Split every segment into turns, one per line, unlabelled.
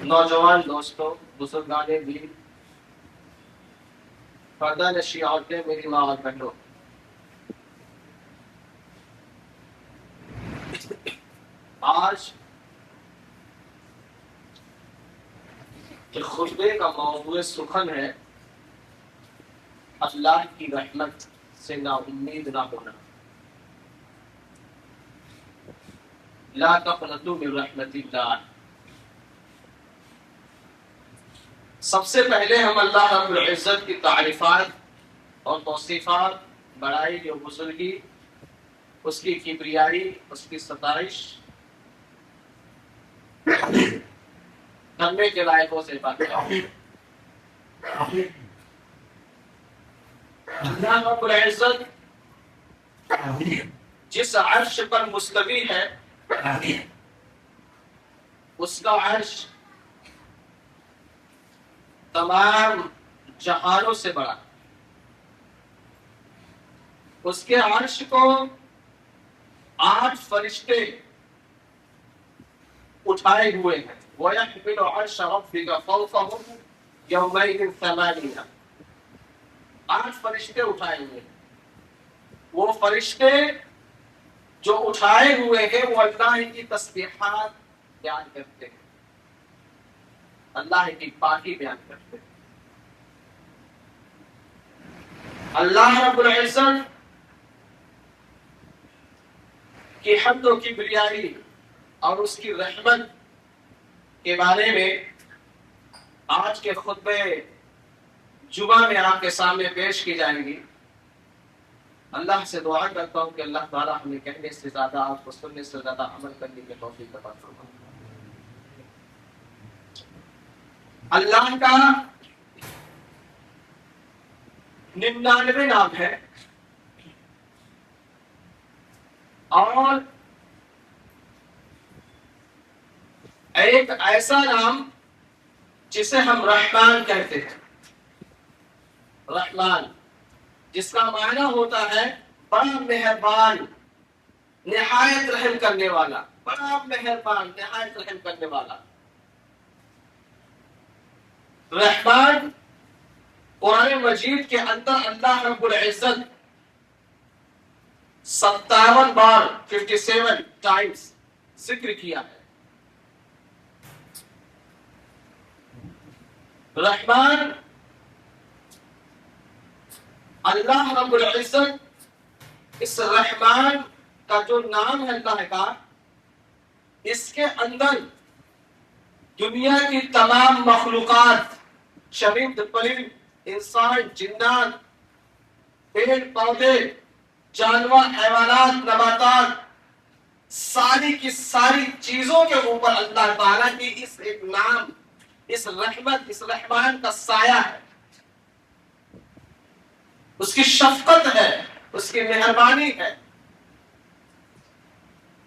نوجوان دوستوں، بزرگان دین، پردہ نشی عورتیں، میری ماں اور بہنوں، آج کے خطبے کا موضوع سخن ہے اللہ کی رحمت سے نا امید نہ ہونا۔ لا تقنطوا من رحمت اللہ۔ سب سے پہلے ہم اللہ رب العزت کی تعریفات اور توصیفات، بڑائی اور بزرگی، اس کی کبریائی، اس کی ستائش کرنے کے لائقوں سے بات کریں۔ اللہ رب العزت جس عرش پر مستوی ہے، اس کا عرش تمام جہانوں سے بڑا، اس کے عرش کو 8 فرشتے اٹھائے ہوئے ہیں۔ وَيَحْمِلُ عَرْشَ رَبِّكَ فَوْقَهُمْ يَوْمَئِذٍ ثَمَانِيَةٌ۔ 8 فرشتے اٹھائے ہوئے ہیں۔ وہ فرشتے جو اٹھائے ہوئے ہیں وہ اللہ کی تسبیحات بیان کرتے ہیں، اللہ کی پاکی بیان کرتے ہیں۔ اللہ رب العزت کی حمد و کبریائی اور اس کی رحمت کے بارے میں آج کے خطبے جمعہ میں آپ کے سامنے پیش کی جائیں گی۔ اللہ سے دعا کرتا ہوں کہ اللہ تعالیٰ ہمیں کہنے سے زیادہ، آپ کو سننے سے زیادہ عمل کرنے کی توفیق عطا فرمائے۔ اللہ کا 99 نام ہے اور ایک ایسا نام جسے ہم رحمان کہتے ہیں۔ رحمان جس کا معنی ہوتا ہے بڑا مہربان، نہایت رحم کرنے والا، بڑا مہربان، نہایت رحم کرنے والا۔ رحمان قرآن مجید کے اندر اللہ رب العزت 57 بار 57 ٹائمز ذکر کیا ہے۔ رحمان اللہ رب العزت، اس رحمان کا جو نام ہے اللہ کا، اس کے اندر دنیا کی تمام مخلوقات، چرند پرند، انسان، جنات، پیڑ پودے، جانور، حیوانات، نباتات، ساری کی ساری چیزوں کے اوپر اللہ تعالیٰ کی اس ایک نام، اس رحمت، اس رحمان کا سایہ ہے، اس کی شفقت ہے، اس کی مہربانی ہے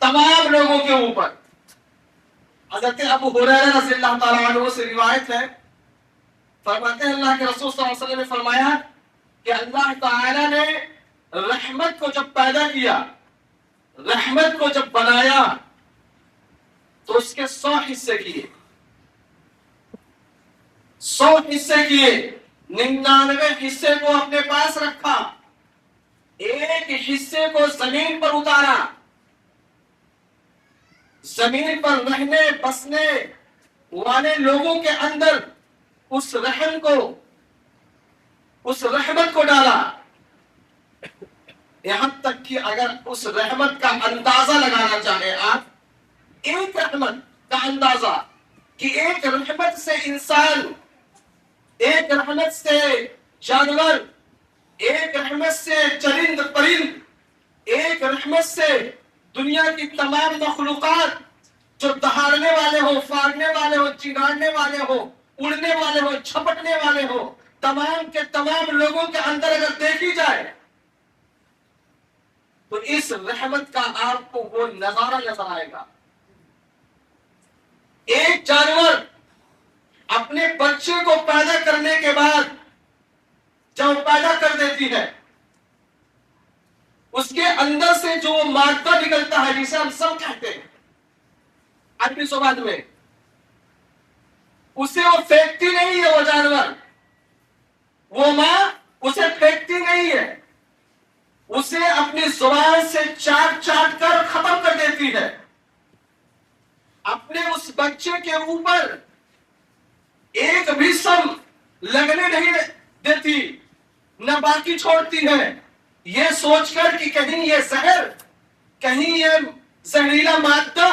تمام لوگوں کے اوپر۔ حضرت ابو ہریرہ رضی اللہ تعالیٰ عنہ سے روایت ہے، فرماتے ہیں اللہ کے رسول صلی اللہ علیہ وسلم نے فرمایا کہ اللہ تعالی نے رحمت کو جب پیدا کیا، رحمت کو جب بنایا تو اس کے 100 حصے کیے، 100 حصے کیے، 99 حصے کو اپنے پاس رکھا، ایک حصے کو زمین پر اتارا، زمین پر رہنے بسنے والے لوگوں کے اندر اس رحم کو، اس رحمت کو ڈالا، یہاں تک کہ اگر اس رحمت کا اندازہ لگانا چاہیں آپ، ایک رحمت کا اندازہ کہ ایک رحمت سے انسان، ایک رحمت سے جانور، ایک رحمت سے چرند پرند، ایک رحمت سے دنیا کی تمام مخلوقات جو دہاڑنے والے ہو، پھاڑنے والے ہو، چنگاڑنے والے ہو، اڑنے والے ہو، چھپٹنے والے ہو، تمام کے تمام لوگوں کے اندر اگر دیکھی جائے تو اس رحمت کا آپ کو وہ نظارہ نظر آئے گا۔ ایک جانور اپنے بچے کو پیدا کرنے کے بعد جب پیدا کر دیتی ہے، اس کے اندر سے جو مادہ نکلتا ہے جسے ہم سب کہتے ہیں عربی زبان میں، اسے وہ پھینکتی نہیں ہے، وہ جانور، وہ ماں اسے پھینکتی نہیں ہے، اسے اپنی زبان سے چاٹ چاٹ کر ختم کر دیتی ہے، اپنے اس بچے کے اوپر ایک بھی سم لگنے نہیں دیتی، نہ باقی چھوڑتی ہے، یہ سوچ کر کہ کہیں یہ زہر، کہیں یہ زہریلا مادہ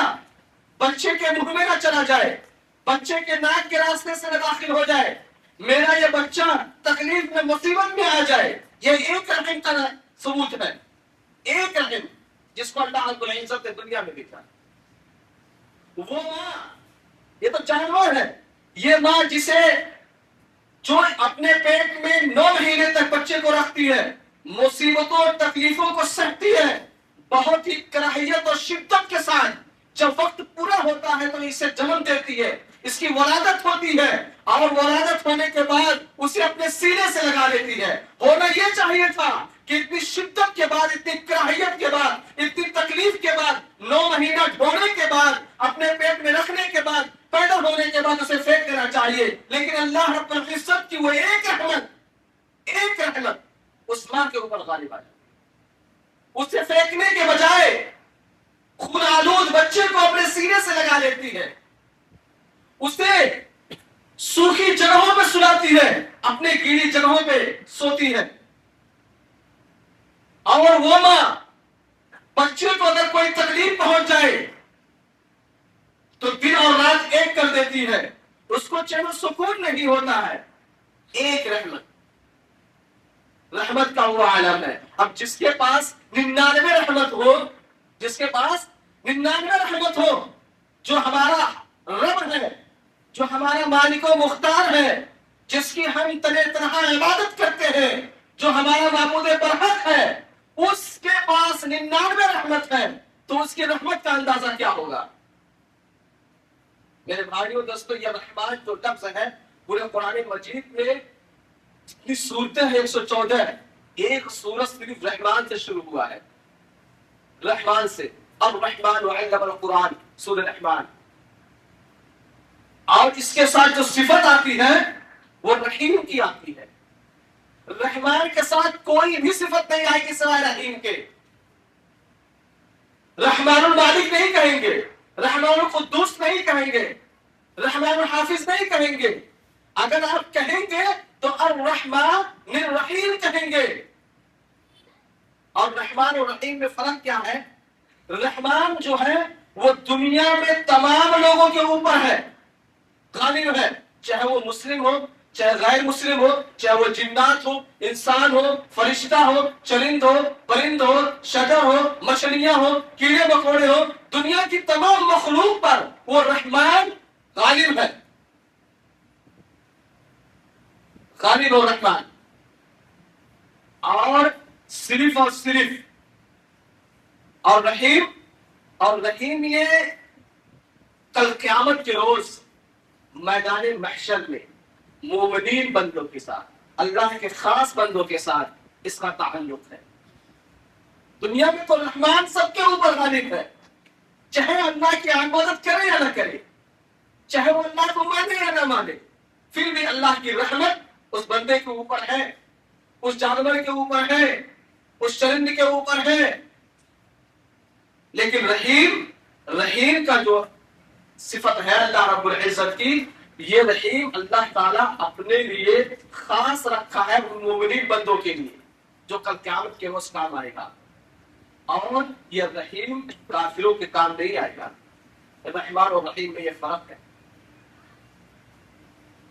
بچے کے منہ میں نہ چلا جائے، بچے کے ناک کے راستے سے نہ داخل ہو جائے، میرا یہ بچہ تکلیف میں مصیبت میں آ جائے۔ یہ ایک رحم کا ثبوت ہے، ایک رحم جس کو اللہ رب العزت نے دنیا میں دکھا۔ وہ ماں، یہ تو جانور ہے، یہ ماں جسے جو اپنے پیٹ میں 9 مہینے تک بچے کو رکھتی ہے، مصیبتوں اور تکلیفوں کو سہتی ہے، بہت ہی کراہیت اور شدت کے ساتھ جب وقت پورا ہوتا ہے تو اسے جنم دیتی ہے، اس کی ولادت ہوتی ہے، اور ولادت ہونے کے بعد اسے اپنے سینے سے لگا لیتی ہے۔ ہونا یہ چاہیے تھا کہ اتنی شدت کے بعد، اتنی کراہیت کے بعد، اتنی تکلیف کے بعد، 9 مہینہ ڈھونے کے بعد، اپنے پیٹ میں رکھنے کے بعد، پیدا ہونے کے بعد اسے پھینک دینا چاہیے، لیکن اللہ رب العزت کی وہ ایک رحمت اس ماں کے اوپر غالب آ جائے، اسے پھینکنے کے بجائے خون آلود بچے کو اپنے سینے سے لگا لیتی ہے، اسے سوکھی جگہوں پہ سلاتی ہے، اپنے گیلی جگہوں پہ سوتی ہے، اور وہ ماں بچے کو اگر کوئی تکلیف پہنچ جائے تو دن اور رات ایک کر دیتی ہے، اس کو چین و سکون نہیں ہوتا ہے۔ ایک رحمت کا وہ عالم ہے۔ اب جس کے پاس 99 رحمت ہو، جس کے پاس 99 رحمت ہو، جو ہمارا رب ہے، جو ہمارا مالک و مختار ہے، جس کی ہم تنہا عبادت کرتے ہیں، جو ہمارا معبود برحق ہے، اس کے پاس 99 رحمت ہے، تو اس کی رحمت کا اندازہ کیا ہوگا؟ میرے بھائیوں دوستو، یہ رحمان جو لفظ ہے پورے قرآن مجید میں جتنی صورتیں ہیں 114، ایک سورت صرف رحمان سے شروع ہوا ہے، رحمان سے، الرحمن علم القرآن، سورہ رحمان، اور اس کے ساتھ جو صفت آتی ہے وہ رحیم کی آتی ہے۔ رحمان کے ساتھ کوئی بھی صفت نہیں آئے گی سوائے رحیم کے۔ رحمان المالک نہیں کہیں گے، رحمان القدوس نہیں کہیں گے، رحمان الحافظ نہیں کہیں گے، اگر آپ کہیں گے تو الرحمن الرحیم کہیں گے۔ اور رحمان اور رحیم میں فرق کیا ہے؟ رحمان جو ہے وہ دنیا میں تمام لوگوں کے اوپر ہے، غالب ہے، چاہے وہ مسلم ہو، چاہے غیر مسلم ہو، چاہے وہ جنات ہو، انسان ہو، فرشتہ ہو، چرند ہو، پرند ہو، شجر ہو، مچھلیاں ہو، کیڑے مکوڑے ہو، دنیا کی تمام مخلوق پر وہ رحمان غالب ہے، غالب و رحمان۔ اور صرف اور رحیم یہ کل قیامت کے روز میدان محشر میں مومنین بندوں کے ساتھ، اللہ کے خاص بندوں کے ساتھ اس کا تعلق ہے۔ دنیا میں تو رحمان سب کے اوپر غالب ہے، چاہے اللہ کی عبادت کرے یا نہ کرے، چاہے وہ اللہ کو مانے یا نہ مانے، پھر بھی اللہ کی رحمت اس بندے کے اوپر ہے، اس جانور کے اوپر ہے، اس چرند کے اوپر ہے۔ لیکن رحیم کا جو صفت ہے اللہ رب العزت کی، یہ رحیم اللہ تعالیٰ اپنے لیے خاص رکھا ہے ان مومنین بندوں کے لیے جو کل قیامت کے روز کام آئے گا، اور یہ رحیم کافروں کے کام نہیں آئے گا۔ رحمان اور رحیم میں یہ فرق ہے۔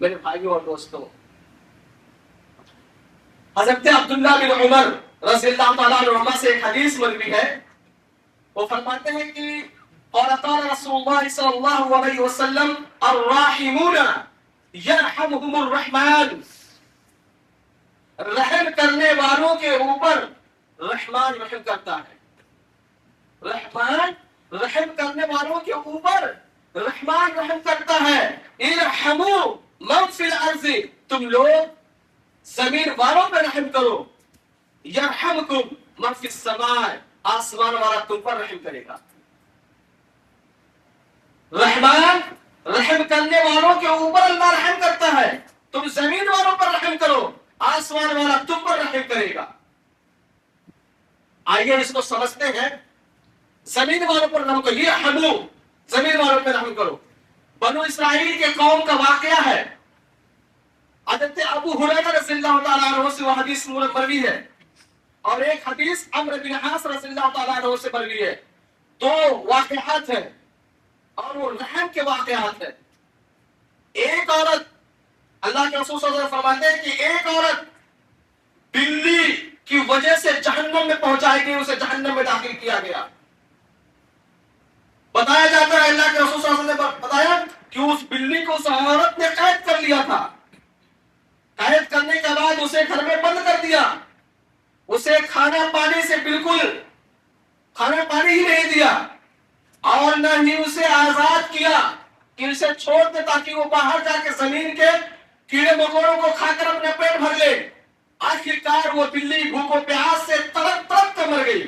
میرے بھائیوں اور دوستوں، حضرت عبداللہ بن عمر رضی اللہ تعالیٰ عنہما سے ایک حدیث مروی ہے، وہ فرماتے ہیں کہ قال رسول اللہ صلی اللہ علیہ وسلم الراحمون یرحمہم الرحمن، رحم کرنے والوں کے اوپر رحمان رحم کرتا ہے، رحمان رحم کرنے والوں کے اوپر رحمان رحم کرتا ہے۔ ارحموا من فی الارض، تم لوگ زمین والوں پہ رحم کرو، یرحمکم من فی السماء، آسمان والا تم پر رحم کرے گا۔ رحمان رحم کرنے والوں کے اوپر اللہ رحم کرتا ہے. تم زمین والوں پر رحم کرو، آسمان والا تم پر رحم کرے گا. آئیے اس کو سمجھتے ہیں. زمین والوں پر رحم کرو، یہ حمو زمین والوں پر رحم کرو. بنو اسرائیل کے قوم کا واقعہ ہے. حضرت ابو ہریرہ رضی اللہ تعالیٰ عنہ سے وہ حدیث مروی ہے، اور ایک حدیث عمرو بن عاص رضی اللہ تعالیٰ عنہ سے مروی ہے. دو واقعات ہیں اور وہ رحم کے واقعات ہیں. ایک عورت، اللہ کے رسول صلی اللہ علیہ وسلم فرماتے ہیں کہ ایک عورت بلی کی وجہ سے جہنم میں پہنچائی گئی، اسے جہنم میں داخل کیا گیا. بتایا جاتا ہے اللہ کے رسول صلی اللہ علیہ وسلم نے بتایا کہ اس بلی کو اس عورت نے قید کر لیا تھا. قید کرنے کے بعد اسے گھر میں بند کر دیا، اسے کھانا پانی سے بالکل کھانا پانی ہی نہیں دیا، اور نہ ہی اسے آزاد کیا کہ اسے چھوڑ دے تاکہ وہ باہر جا کے زمین کے کیڑے مکوڑوں کو کھا کر اپنے پیٹ بھر لے. آخر کار وہ بلی بھوک و پیاس سے تڑپ تڑپ کر مر گئی.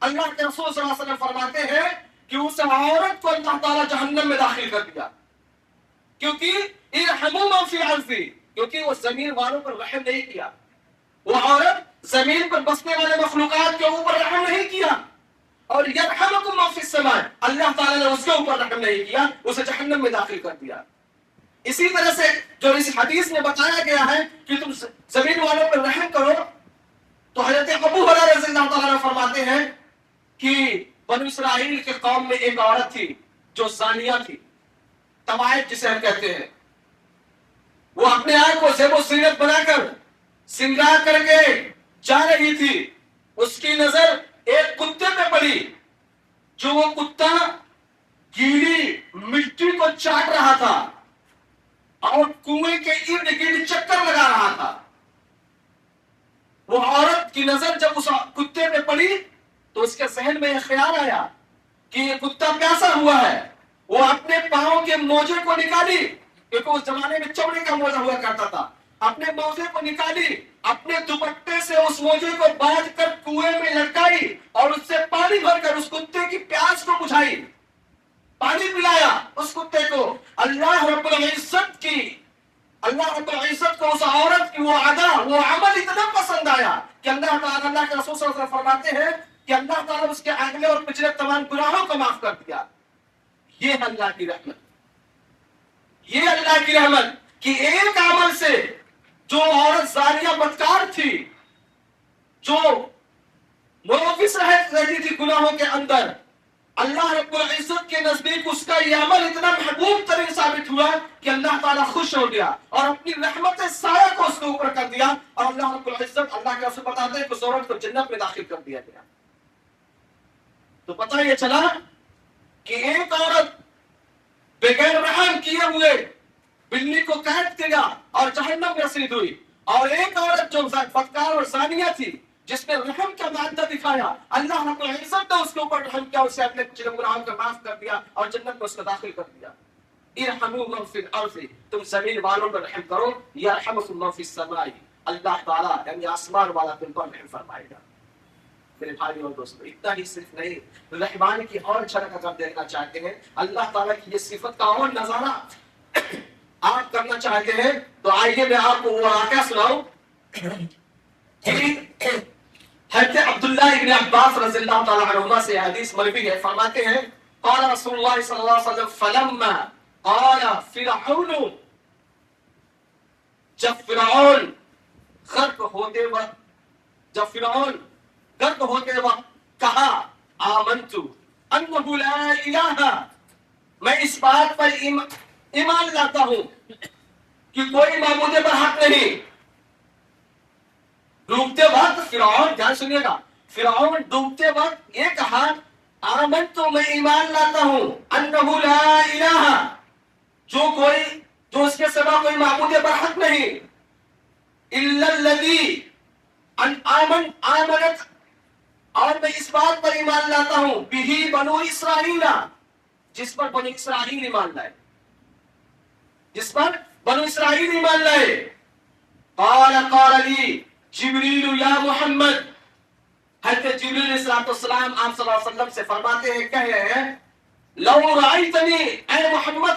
اللہ کے رسول صلی اللہ علیہ وسلم فرماتے ہیں کہ اس عورت کو اللہ تعالیٰ جہنم میں داخل کر دیا، کیونکہ ارحموا من فی الارض، کیونکہ وہ زمین والوں پر رحم نہیں کیا. وہ عورت زمین پر بسنے والے مخلوقات کے اوپر رحم نہیں کیا. اور یرحمکم من فی السماء، اللہ تعالیٰ نے اس کے اوپر رحم نہیں کیا، اسے جہنم میں داخل کر دیا. اسی طرح سے جو اس حدیث میں بتایا گیا ہے کہ تم زمین والوں پر رحم کرو، تو حضرت ابو ہریرہ رضی اللہ تعالیٰ عنہ فرماتے ہیں کہ بنو اسرائیل کے قوم میں ایک عورت تھی جو زانیہ تھی، طوائف جسے ہم کہتے ہیں. وہ اپنے آپ کو زیب و زینت بنا کر سنگار کر کے جا رہی تھی. اس کی نظر ایک کتے پہ پڑی، جو وہ کتا گیلی مٹی کو چاٹ رہا تھا اور کنویں کے ارد گرد چکر لگا رہا تھا. وہ عورت کی نظر جب اس کتے پہ پڑی تو اس کے ذہن میں یہ خیال آیا کہ یہ کتا پیاسا ہوا ہے. وہ اپنے پاؤں کے موزے کو نکالی، کیونکہ اس زمانے میں چمڑے کا موزہ ہوا کرتا تھا. اپنے موزے کو نکالی، اپنے دوپٹے سے اس موزے کو باندھ کر کنویں میں لٹکائی اور اس سے پانی بھر کر اس کتے کی پیاس کو بجھائی، پانی پلایا اس کتے کو. اللہ رب العزت کو اس عورت کی وہ ادا، وہ عمل اتنا پسند آیا کہ اللہ تعالیٰ، اللہ کے رسول صلی اللہ علیہ وسلم فرماتے ہیں کہ اللہ تعالیٰ اس کے اگلے اور پچھلے تمام گناہوں کو معاف کر دیا. یہ اللہ کی رحمت، یہ اللہ کی رحمت کہ ایک عمل سے جو عورت زانیہ بدکار تھی، جو ملوث رہتی تھی گناہوں کے اندر، اللہ رب العزت کے نزدیک اس کا یہ عمل اتنا محبوب ترین ثابت ہوا کہ اللہ تعالیٰ خوش ہو گیا اور اپنی رحمت سایہ کو اس کے اوپر کر دیا. اور اللہ رب العزت، اللہ کے رسول بتاتے ہیں کہ اس عورت کو جنت میں داخل کر دیا گیا. تو پتہ یہ چلا کہ ایک عورت بغیر رحم کیے ہوئے بلی کو قید کیا اور جہنم میں رسید ہوئی، اور ایک عورت جو بدکار اور زانیہ تھی جس نے رحم کا مادہ دکھایا، اللہ رب العزت نے اس کے اوپر رحم کیا، اسے اپنے پچھلے گناہوں کا معاف کر دیا اور جنت میں اس کو داخل کر دیا. ارحموا من فی الارض، تم زمین والوں پر رحم کرو، یرحمکم من فی السماء، اللہ تعالیٰ یعنی آسمان والا تم پر رحم فرمائے گا. میرے بھائی اور دوستو، اتنا ہی صرف نہیں، رحمان کی اور جھلک اگر دیکھنا چاہتے ہیں، اللہ تعالیٰ کی یہ صفت کا اور نظارہ آپ کرنا چاہتے ہیں، تو آئیے میں آپ کو وہ واقعہ سناؤں. حضرت عبداللہ ابن عباس رضی اللہ تعالیٰ عنہما سے حدیث مروی ہے. فرماتے ہیں قال رسول اللہ صلی اللہ علیہ وسلم فلما قال فرعون، جب فرعون غرق ہوتے وقت کہا آمنت انہ لا الہ، میں اس بات پر ایمان لاتا ہوں کہ کوئی معبود برحق نہیں. ڈوبتے وقت فرعون، دھیان سنیے گا، فرعون ڈوبتے وقت یہ کہا آمنت، میں ایمان لاتا ہوں، انہ لا الہ، جو اس کے سوا کوئی معبود برحق نہیں، الا الذی آمنت، اور میں اس بات پر ایمان لاتا ہوں بہ بنو اسرائیل، جس پر بنو اسرائیل ایمان لائے، جس پر بنو اسرائیل ایمان لائے. قال لی جبریل یا محمد، حضرت جبریل علیہ السلام آپ صلی اللہ علیہ وسلم سے فرماتے ہیں، کہہ رہے ہیں لو رأیتنی، اے محمد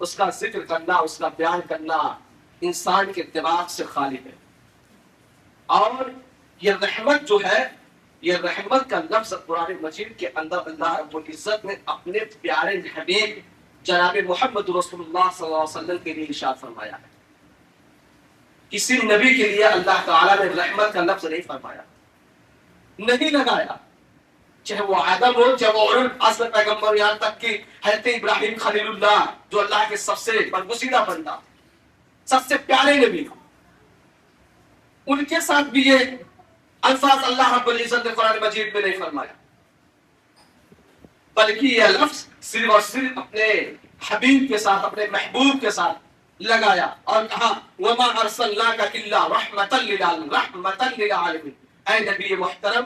اس کا ذکر کرنا، اس کا بیان کرنا انسان کے دماغ سے خالی ہے. اور یہ رحمت جو ہے، یہ رحمت کا لفظ قرآن مجید کے اندر اللہ رب العزت نے اپنے پیارے حبیب جناب محمد رسول اللہ صلی اللہ علیہ وسلم کے لیے ارشاد فرمایا ہے. کسی نبی کے لیے اللہ تعالیٰ نے رحمت کا لفظ نہیں فرمایا، نہیں لگایا، چاہے وہ آدم ہو، چاہے وہ اصل پیغمبر، یہاں تک کہ حضرت ابراہیم خلیل اللہ جو اللہ کے سب سے برگزیدہ بندہ، سب سے پیارے نبی، ان کے ساتھ بھی یہ الفاظ اللہ رب العزت نے قرآن مجید میں نہیں فرمایا، بلکہ یہ لفظ صرف اور صرف اپنے حبیب کے ساتھ، اپنے محبوب کے ساتھ لگایا اور کہا وَمَا أَرْسَلْنَاكَ إِلَّا رَحْمَةً لِلْعَالَمِينَ، رحمتاً للعالمین. اے نبی محترم،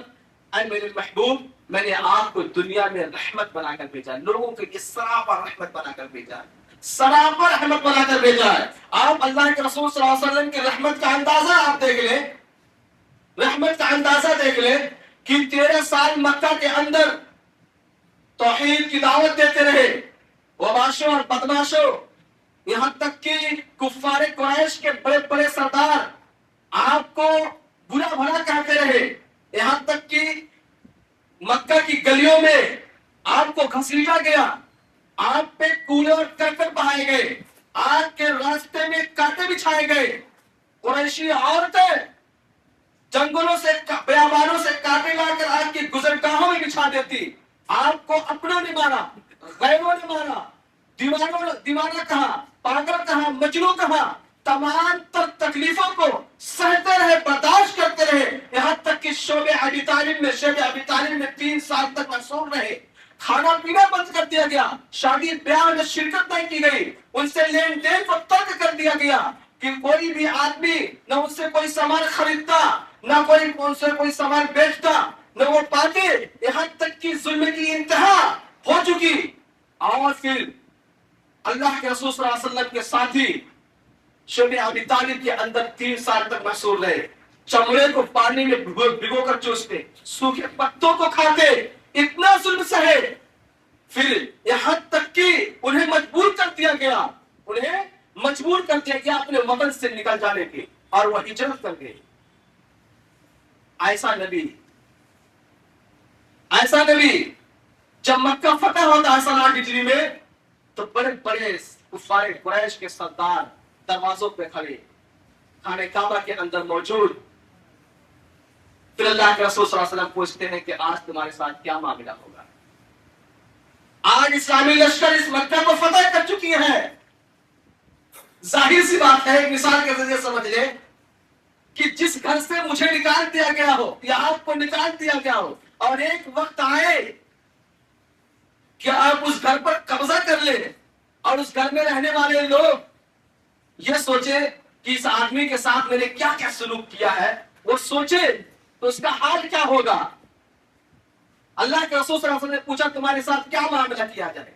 اے میرے محبوب، میں نے آپ کو دنیا میں رحمت بنا کر بھیجا ہے، لوگوں کے اس سراپا رحمت بنا کر بھیجا ہے، سراپا رحمت بنا کر بھیجا ہے. آپ اللہ کے رسول صلی اللہ علیہ وسلم کی رحمت کا اندازہ آپ دیکھ لیں، رحمت کا اندازہ دیکھ لیں کہ 13 سال مکہ کے اندر توحید کی دعوت دیتے رہے، وباشوں اور بدماشوں، یہاں تک کہ کفار قریش کے بڑے بڑے سردار آپ کو برا بھلا کہتے رہے، یہاں تک کہ مکہ کی گلیوں میں آپ کو گھسیٹا گیا، آپ پہ کولے اور کرکٹ بہائے گئے، آپ کے راستے میں کانٹے بچھائے گئے. قریشی عورتیں جنگلوں سے، بیابانوں سے کانٹے لا کر آپ کی گزرگاہوں میں بچھا دیتی. آپ کو اپنوں نے مارا، غیروں نے مارا، دیوانہ کہا، پاگل کہا، مجنون کہا، تمام تر تکلیفوں کو سہتے رہے، برداشت کرتے رہے، یہاں تک کہ شعب ابی طالب میں 3 سال تک محصور رہے. کھانا پینا بند کر دیا گیا، شادی بیاہ میں شرکت نہیں کی گئی، ان سے لین دین کو ترک کر دیا گیا کہ کوئی بھی آدمی نہ ان سے کوئی سامان خریدتا، نہ کوئی ان سے کوئی سامان بیچتا، نہ وہ پاتے. یہاں تک کہ ظلم کی انتہا ہو چکی. اور پھر اللہ کے رسول صلی اللہ علیہ وسلم کے ساتھی شعب ابی طالب کے اندر 3 سال تک محصور رہے، چمڑے کو پانی میں بھگو کر چوستے، سوکھے پتوں کو کھاتے، اتنا ظلم سہے. پھر یہاں تک کہ انہیں مجبور کر دیا گیا اپنے وطن سے نکل جانے کی، اور وہ ہجرت کر گئے. ایسا نبی جب مکہ فتح ہوتا ہے 7 ہجری میں، تو بڑے بڑے کفار قریش کے سردار دروازوں پہ کھڑے، خانہ کعبہ کے اندر موجود. پھر اللہ کے رسول صلی اللہ علیہ وسلم پوچھتے ہیں کہ آج تمہارے ساتھ کیا معاملہ ہوگا؟ آج اسلامی لشکر اس مکہ کو فتح کر چکی ہے. ظاہر سی بات ہے، ایک مثال کے ذریعے سمجھ لیں کہ جس گھر سے مجھے نکال دیا گیا ہو یا آپ کو نکال دیا گیا ہو، اور ایک وقت آئے کہ آپ اس گھر پر قبضہ کر لیں، اور اس گھر میں رہنے والے لوگ یہ سوچے کہ اس آدمی کے ساتھ میں نے کیا کیا سلوک کیا ہے، وہ سوچے تو اس کا حال کیا ہوگا. اللہ کے رسول صلی اللہ علیہ وسلم نے پوچھا تمہارے ساتھ کیا معاملہ کیا جائے؟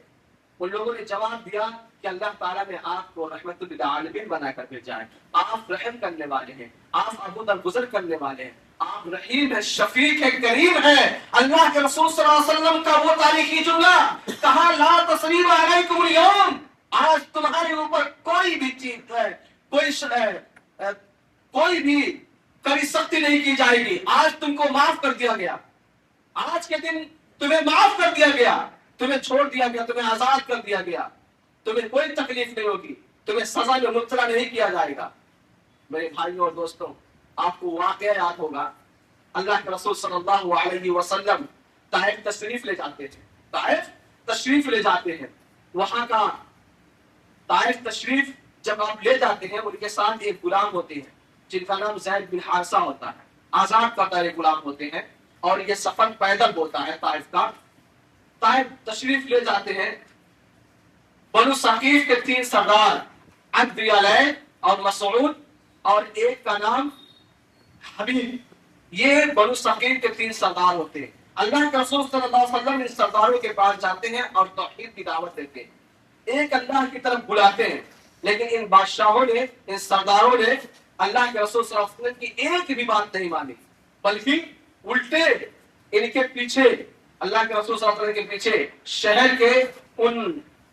ان لوگوں نے جواب دیا کہ اللہ تعالیٰ نے آپ کو رحمت للعالمین بنا کر بھیجا ہے، آپ رحم کرنے والے ہیں، آپ ابو درگزر کرنے والے ہیں، آپ رحیم ہیں، شفیق ہیں، کریم ہیں. اللہ کے رسول صلی اللہ علیہ وسلم کا وہ تاریخی جملہ کہا لا تثریب علیکم اليوم، آج تمہارے اوپر کوئی بھی چیز ہے، کوئی بھی کبھی سختی نہیں کی جائے گی. آج تم کو معاف کر دیا گیا، آج کے دن تمہیں معاف کر دیا گیا، تمہیں چھوڑ دیا گیا، تمہیں آزاد کر دیا گیا، تمہیں کوئی تکلیف نہیں ہوگی، تمہیں سزا میں مبتلا نہیں کیا جائے گا. میرے بھائیوں اور دوستوں، آپ کو واقعہ یاد ہوگا، اللہ کے رسول صلی اللہ علیہ وسلم طائف تشریف لے جاتے تھے، طائف تشریف لے جاتے ہیں. وہاں کا طائف تشریف جب آپ لے جاتے ہیں، ان کے ساتھ ایک غلام ہوتے ہیں جن کا نام زید بن حارثہ ہوتا ہے، آزاد کرتا ہے غلام ہوتے ہیں، اور یہ سفر پیدل ہوتا ہے طائف کا. طائف تشریف لے جاتے ہیں. بنو ثقیف کے 3 سردار عبد علیہ اور مسعود اور ایک کا نام حبیب، یہ بنو ثقیف کے 3 سردار ہوتے ہیں. اللہ کے رسول صلی اللہ علیہ وسلم ان سرداروں کے پاس جاتے ہیں اور توحید کی دعوت دیتے ہیں، ایک اللہ کی طرف بلاتے ہیں. لیکن ان بادشاہوں نے، ان سرداروں نے اللہ کے رسول صلی اللہ علیہ وسلم کی ایک بھی بات نہیں مانی، بلکہ الٹے ان کے پیچھے، اللہ کے رسول صلی اللہ علیہ وسلم کے پیچھے شہر کے ان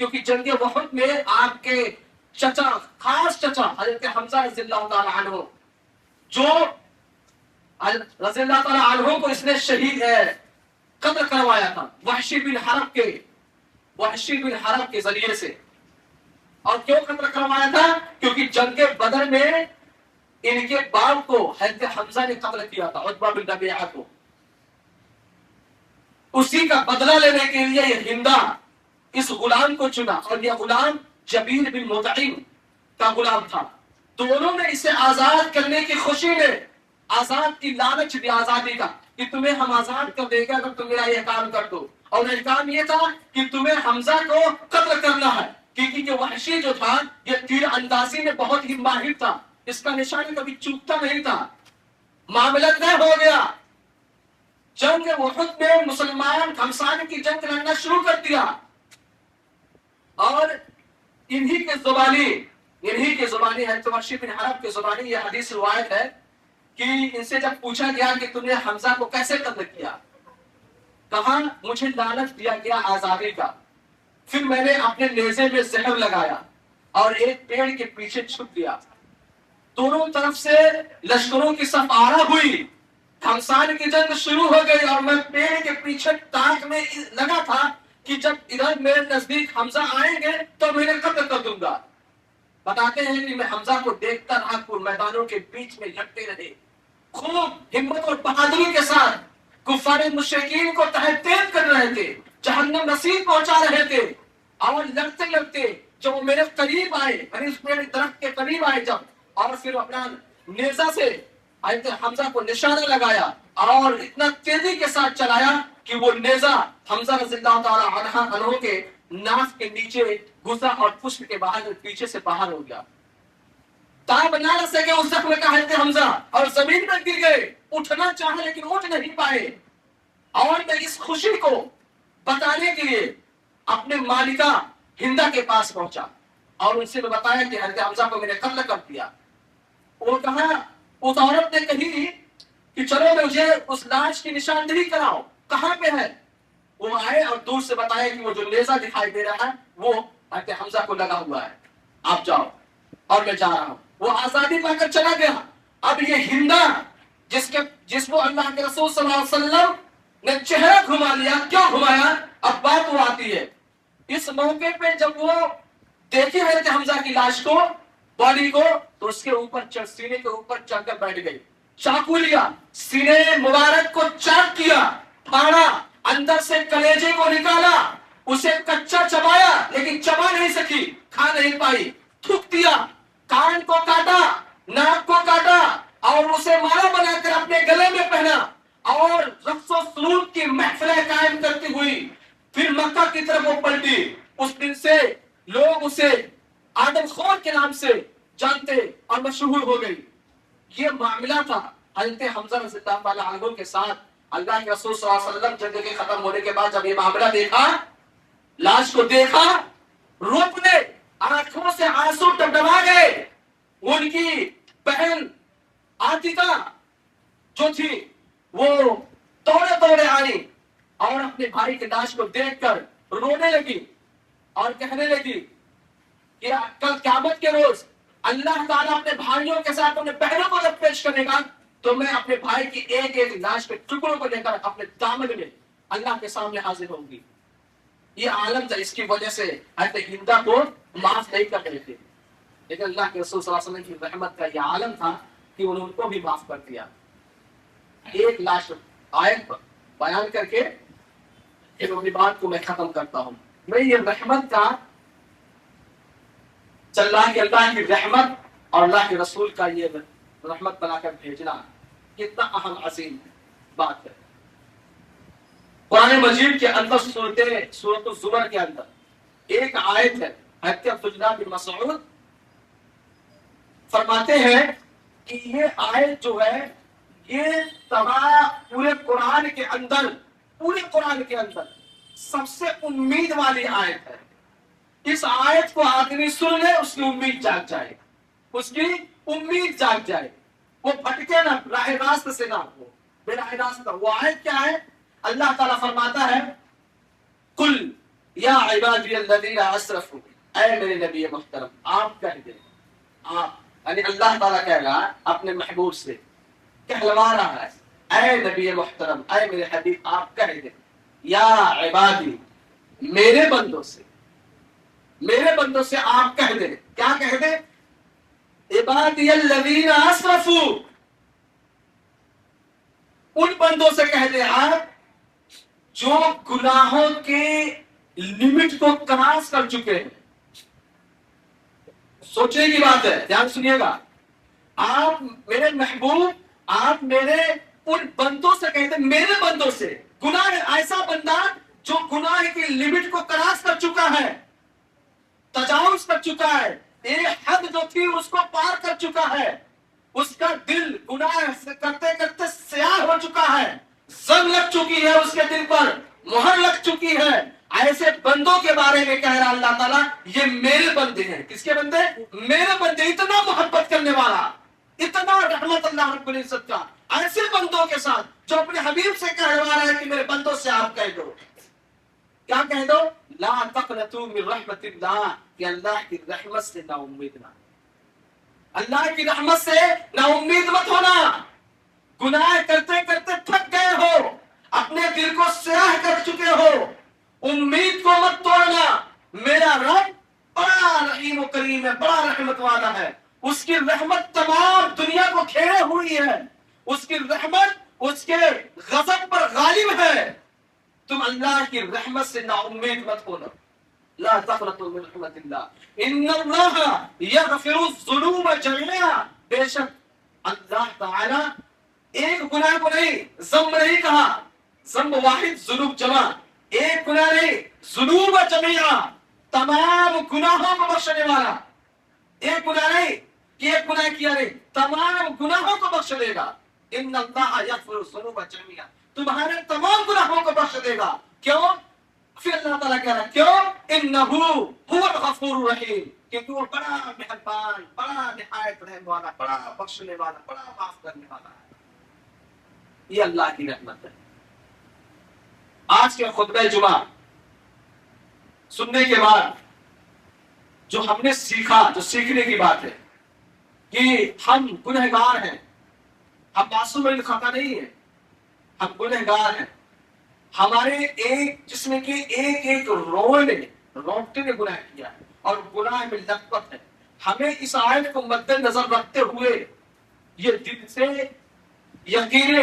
کیونکہ جنگ احد میں آپ کے چچا، خاص چچا حضرت حمزہ رضی اللہ تعالی عنہ، جو رضی اللہ تعالی عنہ کو اس نے شہید قتل کروایا تھا وحشی بن حرب کے ذریعے سے. اور کیوں قتل کروایا تھا؟ کیونکہ جنگ بدر میں ان کے باپ کو حضرت حمزہ نے قتل کیا تھا، عتبہ بن ربیعہ کو. اسی کا بدلہ لینے کے لیے یہ ہندا اس غلام کو چنا، اور یہ غلام جبیر بن مطعم کا غلام تھا. دونوں نے اسے آزاد کرنے کی خوشی میں آزاد کی لالچ دی، آزادی کا کہ تمہیں ہم آزاد کر دے گا اگر تم میرا یہ کام کر دو. اور یہ کام یہ تھا کہ تمہیں حمزہ کو قتل کرنا ہے، کیونکہ وحشی جو تھا یہ تیر اندازی میں بہت ہی ماہر تھا، اس کا نشانہ کبھی چوکتا نہیں تھا. معاملہ طے ہو گیا. جنگ احد میں مسلمان گھمسان کی جنگ لڑنا شروع کر دیا، اور انہی کے زبانی ہے وحشی بن حرب کے زبانی یہ حدیث روایت ہے کہ ان سے جب پوچھا گیا کہ تم نے حمزہ کو کیسے قتل کیا، کہا مجھے لالچ دیا گیا آزادی کا، پھر میں نے اپنے نیزے میں زہر لگایا اور ایک پیڑ کے پیچھے چھپ گیا. دونوں طرف سے لشکروں کی صف آرا ہوئی، گھمسان کی جنگ شروع ہو گئی، اور میں پیڑ کے پیچھے تاک میں لگا تھا کہ جب ادھر میرے نزدیک حمزہ آئیں گے تو میں انہیں قتل کر دوں گا. بتاتے ہیں کہ میں حمزہ کو دیکھتا رہا، پور میدانوں کے بیچ میں لڑتے رہے، خوب ہمت اور بہادری کے ساتھ کفار مشرکین کو تحت تیز کر رہے تھے، جہنم نصیب پہنچا رہے تھے. اور لڑتے لڑتے جب وہ میرے قریب آئے، یعنی اس پیڑ درخت کے قریب آئے جب، اور پھر اپنا نیزہ سے حضرت حمزہ کو نشانہ لگایا اور اتنا تیزی کے ساتھ چلایا کہ وہ نیزہ حمزہ رضی اللہ تعالی عنہ کے ناف کے نیچے گھسا اور پشت کے باہر پیچھے سے باہر ہو گیا. تاب نہ رہ سکے اس زخم کا حضرت حمزہ اور زمین پر گر گئے. اٹھنا چاہے لیکن اٹھ نہیں پائے. اور میں اس خوشی کو بتانے کے لیے اپنے مالکہ ہندا کے پاس پہنچا اور ان سے میں بتایا کہ حضرت حمزہ کو میں نے قتل کر دیا. وہ کہا، اس عورت نے کہی کہ چلو مجھے اس لاش کی نشاندہی کراؤ، کہاں پہ ہے؟ وہ آئے اور دور سے بتایا کہ وہ جو نیزہ دکھائی دے رہا ہے وہ حضرت حمزہ کو لگا ہوا ہے، آپ جاؤ. اور میں جا رہا ہوں. وہ آزادی پا کر چلا گیا. اب یہ ہندا جس کو اللہ کے رسول صلی اللہ علیہ وسلم نے چہرہ گھما لیا، کیوں گھمایا؟ اب بات وہ آتی ہے. اس موقع پہ جب وہ دیکھی حضرت حمزہ کی لاش کو، باڈی کو، تو اس کے اوپر سینے کے اوپر چڑھ کر بیٹھ گئی. چاقو لیا، سینے مبارک کو چاک کیا، پھاڑا، اندر سے کلیجے کو نکالا، اسے کچا چبایا لیکن چبا نہیں سکی، کھا نہیں پائی، تھوک دیا، کان کو کاٹا، ناک کو کاٹا، اور اسے مالا بنا کر اپنے گلے میں پہنا، اور رقص و سرود کی محفلیں قائم کرتی ہوئی پھر مکہ کی طرف وہ پلٹی. اس دن سے لوگ اسے آدم خور کے نام سے جانتے اور مشہور ہو گئی. یہ معاملہ تھا حضرت حمزہ رضی اللہ عنہ کے ساتھ. اللہ کے رسول صلی اللہ علیہ وسلم جنگ کے ختم ہونے کے بعد جب یہ معاملہ دیکھا، لاش کو دیکھا، رو پڑے، آنکھوں سے آنسو ٹپٹپا گئے. ان کی بہن عاتکہ جو تھی وہ دوڑے آئی اور اپنے بھائی کی لاش کو دیکھ کر رونے لگی اور کہنے لگی کہ کل قیامت کے روز اللہ تعالیٰ اپنے بھائیوں کے ساتھ اپنے بہنوں کو جب پیش کرے گا تو میں اپنے بھائی کی ایک ایک لاش کے ٹکڑوں کو لے کر اپنے دامن میں اللہ کے سامنے حاضر ہوں گی. یہ عالم تھا، اس کی وجہ سے حضرت ہندا کو معاف نہیں کر رہے تھے، لیکن اللہ کے رسول صلی اللہ علیہ وسلم کی رحمت کا یہ عالم تھا کہ انہوں نے ان کو بھی معاف کر دیا. ایک لاش آیت بیان کر کے پھر اپنی بات کو میں ختم کرتا ہوں. میں یہ رحمت کا اللہ کی رحمت اور اللہ کے رسول کا یہ رحمت بنا کر بھیجنا کتنا اہم عظیم بات ہے. قرآن مجید کے اندر سورۃ الزمر کے اندر ایک آیت ہے. حضرت عبداللہ بن مسعود فرماتے ہیں کہ یہ آیت جو ہے یہ پورے قرآن کے اندر سب سے امید والی آیت ہے. اس آیت کو آدمی سن لے، اس کی امید جاگ جائے، وہ بھٹکے نہ، راہ راست سے نہ ہو، بے راہ راست. وہ آیت کیا ہے؟ اللہ تعالیٰ فرماتا ہے قل یا عبادی الذین اسرفوا، اے میرے نبی محترم آپ کہہ دیں، آپ یعنی اللہ تعالیٰ کہہ رہا ہے اپنے محبوب سے، کہلوا رہا ہے اے نبی محترم، اے میرے حبیب آپ کہہ دیں یا عبادی، میرے بندوں سے، میرے بندوں سے آپ کہہ دیں، کیا کہہ دیں؟ عبادی الذین اسرفوا، ان بندوں سے کہہ دیں آپ جو گناہوں کے لمٹ کو کراس کر چکے ہیں۔ سوچنے کی بات ہے، دھیان سنیے گا، آپ میرے محبوب، آپ میرے ان بندوں سے کہتے ہیں، میرے بندوں سے، گناہ ایسا بندہ جو گناہ کی لمٹ کو کراس کر چکا ہے، تجاوز کر چکا ہے، ایک حد جو تھی اس کو پار کر چکا ہے، اس کا دل گناہ کرتے کرتے سیاہ ہو چکا ہے، زنگ لگ چکی ہے اس کے دل پر، مہر لگ چکی ہے، ایسے بندوں کے بارے میں کہہ رہا اللہ تعالیٰ یہ میرے بندے ہیں۔ کس کے بندے؟ میرے بندے، اتنا محبت کرنے والا، اتنا رحمت اللہ رب العزت کا، ایسے بندوں کے ساتھ جو اپنے حبیب سے کہلوا رہا ہے کہ میرے بندوں سے آپ کہہ دو، کیا کہہ دو؟ لا تقنطوا من رحمت اللہ، کہ اللہ کی رحمت سے نا امید نہ، اللہ کی رحمت سے نا امید مت ہونا۔ گناہ کرتے کرتے تھک گئے ہو، اپنے دل کو سیاہ کر چکے ہو، امید کو مت توڑنا، میرا رب بڑا رحیم و کریم ہے، بڑا رحمت والا ہے، اس کی رحمت تمام دنیا کو گھیرے ہوئی ہے، اس کی رحمت اس کے غضب پر غالب ہے، تم اللہ کی رحمت سے نا امید مت ہونا۔ لا تقنطوا من رحمت اللہ ان اللہ یغفر الذنوب جميعا، بے شک اللہ تعالی ایک گناہ کو نہیں، ذنب نہیں کہا، ذنب واحد ذنوب جمع، ایک گناہ نہیں، ذنوب جميعا، تمام گناہوں کو بخشنے والا، ایک گناہ نہیں کہ ایک گناہ کیا نہیں، تمام گناہوں کو بخش دے گا۔ ان اللہ یغفر الذنوب جميعا، تمہارے تمام گناہوں کو بخش دے گا۔ کیوں؟ پھر اللہ تعالیٰ کہہ رہا ہے کیوں؟ انہو هو الغفور الرحیم، کیونکہ وہ بڑا مہربان، بڑا نہایت رحم والا، بڑا بخشنے والا، بڑا معاف کرنے والا ہے۔ یہ اللہ کی رحمت ہے۔ آج کے خطبہ جمعہ سننے کے بعد جو ہم نے سیکھا، جو سیکھنے کی بات ہے کہ ہم گنہگار ہیں، ہم معصوم خطا نہیں ہیں، ہم گنہگار ہیں، ہمارے ایک جس میں کہ ایک ایک روٹے نے گناہ کیا ہے اور گناہ میں لطفت ہے۔ ہمیں اس آیت کو مد نظر رکھتے ہوئے یہ دل سے یقین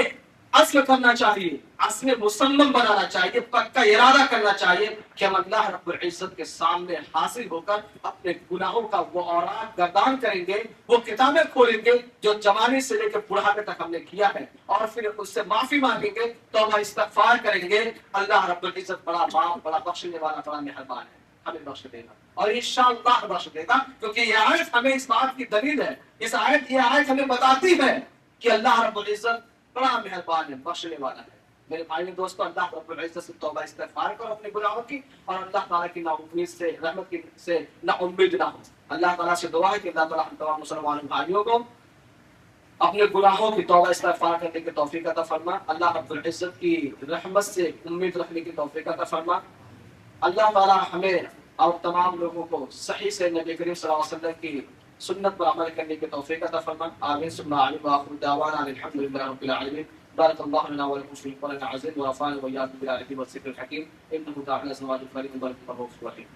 اصل کرنا چاہیے، اصل مسلم بنانا چاہیے، پکا ارادہ کرنا چاہیے کہ ہم اللہ رب العزت کے سامنے حاصل ہو کر اپنے گناہوں کا وہ اوراق گردان کریں گے، وہ کتابیں کھولیں گے جو جوانی سے لے کے بڑھاپے تک ہم نے کیا ہے، اور پھر اس سے معافی مانگیں گے، توبہ استغفار کریں گے۔ اللہ رب العزت بڑا معاف، بڑا بخشنے والا، بڑا مہربان ہے، ہمیں بخش دے گا اور انشاءاللہ بخش دے گا، کیونکہ یہ آیت ہمیں اس بات کی دلیل ہے، یہ آیت ہمیں بتاتی ہے کہ اللہ رب العزت بڑا مہربان ہے، بخشنے والا ہے۔ میرے بھائی دوستو، اللہ رب العزت سے توبہ استغفار کرو اپنے گناہوں کی، اور اللہ تعالیٰ کی نا امید سے، رحمت کی سے نا امید نہ ہو۔ اللہ تعالیٰ سے دعا ہے کہ اللہ تعالیٰ ہم تمام مسلمان بھائیوں کو اپنے گناہوں کی توبہ استغفار کرنے کی توفیق عطا فرما، اللہ رب العزت کی رحمت سے امید رکھنے کی توفیق عطا فرما۔ اللہ تعالیٰ ہمیں اور تمام لوگوں کو صحیح سے نبی کریم صلی اللہ علیہ وسلم کی سنت پر عمل کرنے کی توفیق عطا فرما۔ آمین ثم آمین، وآخر دعوانا ان الحمد للہ رب العالمین۔ بارك الله لنا ولكم في القرآن العظيم، ورفعنا وإياكم بالآيات والذكر الحكيم، إنه تعالى سماع القريب وبارك الله الرحيم۔